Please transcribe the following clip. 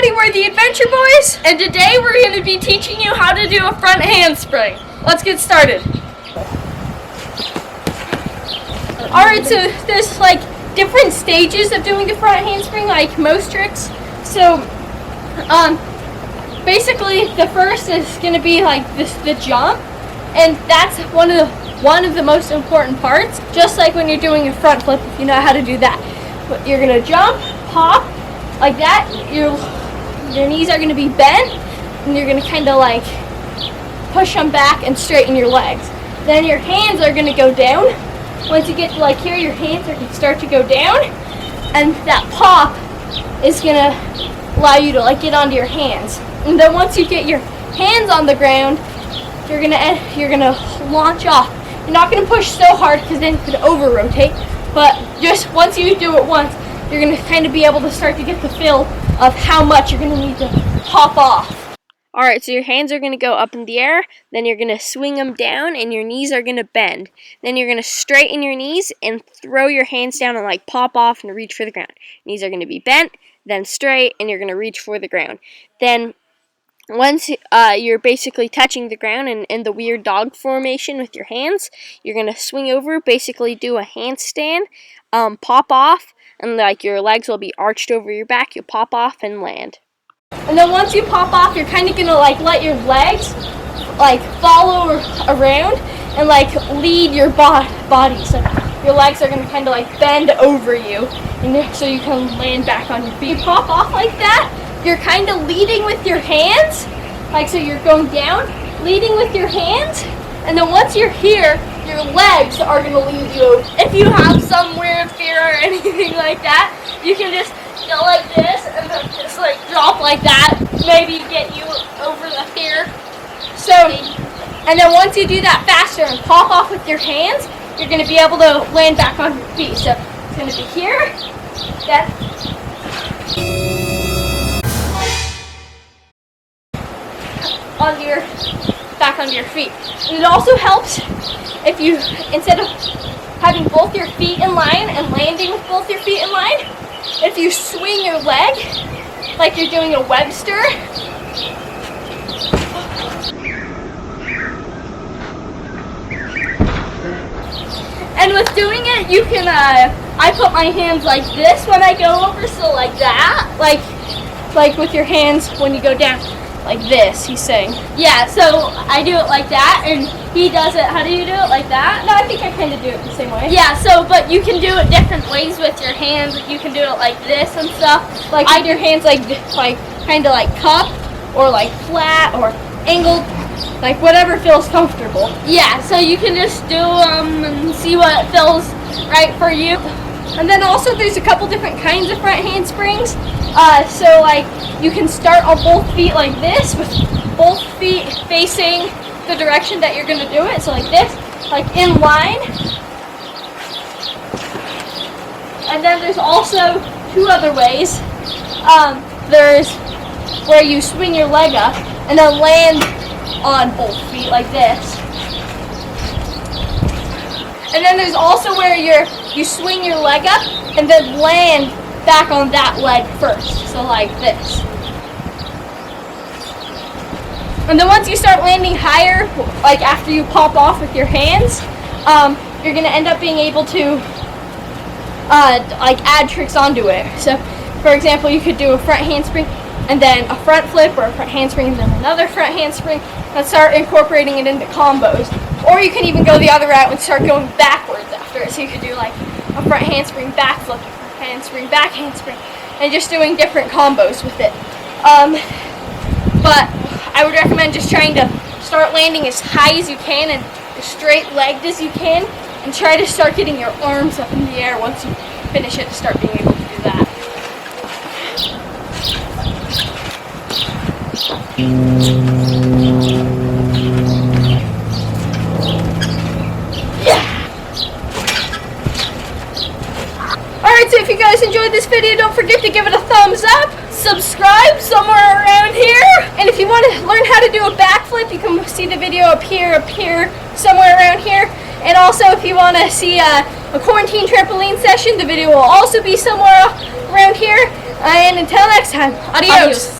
everybody, we're the Adventure Boys, and today we're going to be teaching you how to do a front handspring. Let's get started. Alright, so there's like different stages of doing the front handspring, like most tricks. So, basically the first is going to be like the jump, and that's one of the most important parts, just like when you're doing a front flip, if you know how to do that. But you're going to jump, pop, like that. Your knees are going to be bent, and you're going to kind of like push them back and straighten your legs. Then your hands are going to go down. Once you get to like here, your hands are going to start to go down, and that pop is going to allow you to like get onto your hands. And then once you get your hands on the ground, you're gonna launch off. You're not gonna push so hard because then you could over rotate, but just once you do it once, you're gonna kind of be able to start to get the feel of how much you're gonna need to pop off. Alright, so your hands are gonna go up in the air, then you're gonna swing them down, and your knees are gonna bend. Then you're gonna straighten your knees and throw your hands down and like pop off and reach for the ground. Knees are gonna be bent, then straight, and you're gonna reach for the ground. Then once you're basically touching the ground and in the weird dog formation with your hands, you're going to swing over, basically do a handstand, pop off, and like your legs will be arched over your back. You'll pop off and land. And then once you pop off, you're kind of going to like let your legs like follow around and like lead your body. So your legs are going to kind of like bend over you, and so you can land back on your feet. You pop off like that. You're kind of leading with your hands, like so you're going down, leading with your hands, and then once you're here, your legs are going to lead you. If you have some weird fear or anything like that, you can just go like this and then just like drop like that, maybe get you over the fear. So, and then once you do that faster and pop off with your hands, you're going to be able to land back on your feet. So it's going to be here, that. Back onto your feet. And it also helps if you, instead of having both your feet in line and landing with both your feet in line, if you swing your leg like you're doing a Webster, and with doing it, you can, I put my hands like this when I go over, so like that, like with your hands when you go down. Like this, he's saying. Yeah, so I do it like that, and he does it. How do you do it? Like that? No, I think I kind of do it the same way. Yeah, so, but you can do it different ways with your hands. You can do it like this and stuff. Like I do your hands like kind of like cupped, or like flat, or angled, like whatever feels comfortable. Yeah, so you can just do and see what feels right for you. And then also there's a couple different kinds of front handsprings. So like you can start on both feet like this, with both feet facing the direction that you're going to do it. So like this, like in line. And then there's also two other ways. There's where you swing your leg up and then land on both feet like this. And then there's also where you swing your leg up and then land back on that leg first, so like this. And then once you start landing higher, like after you pop off with your hands, you're going to end up being able to like add tricks onto it. So for example, you could do a front handspring and then a front flip, or a front handspring and then another front handspring, and start incorporating it into combos. Or you can even go the other route and start going backwards after it. So you could do like a front handspring, back flip, handspring, back handspring, and just doing different combos with it. But I would recommend just trying to start landing as high as you can and as straight-legged as you can, and try to start getting your arms up in the air once you finish it to start being able to do that. Alright, so if you guys enjoyed this video, don't forget to give it a thumbs up, subscribe somewhere around here, and if you want to learn how to do a backflip, you can see the video up here, somewhere around here. And also if you want to see a quarantine trampoline session, the video will also be somewhere around here. And until next time, adios.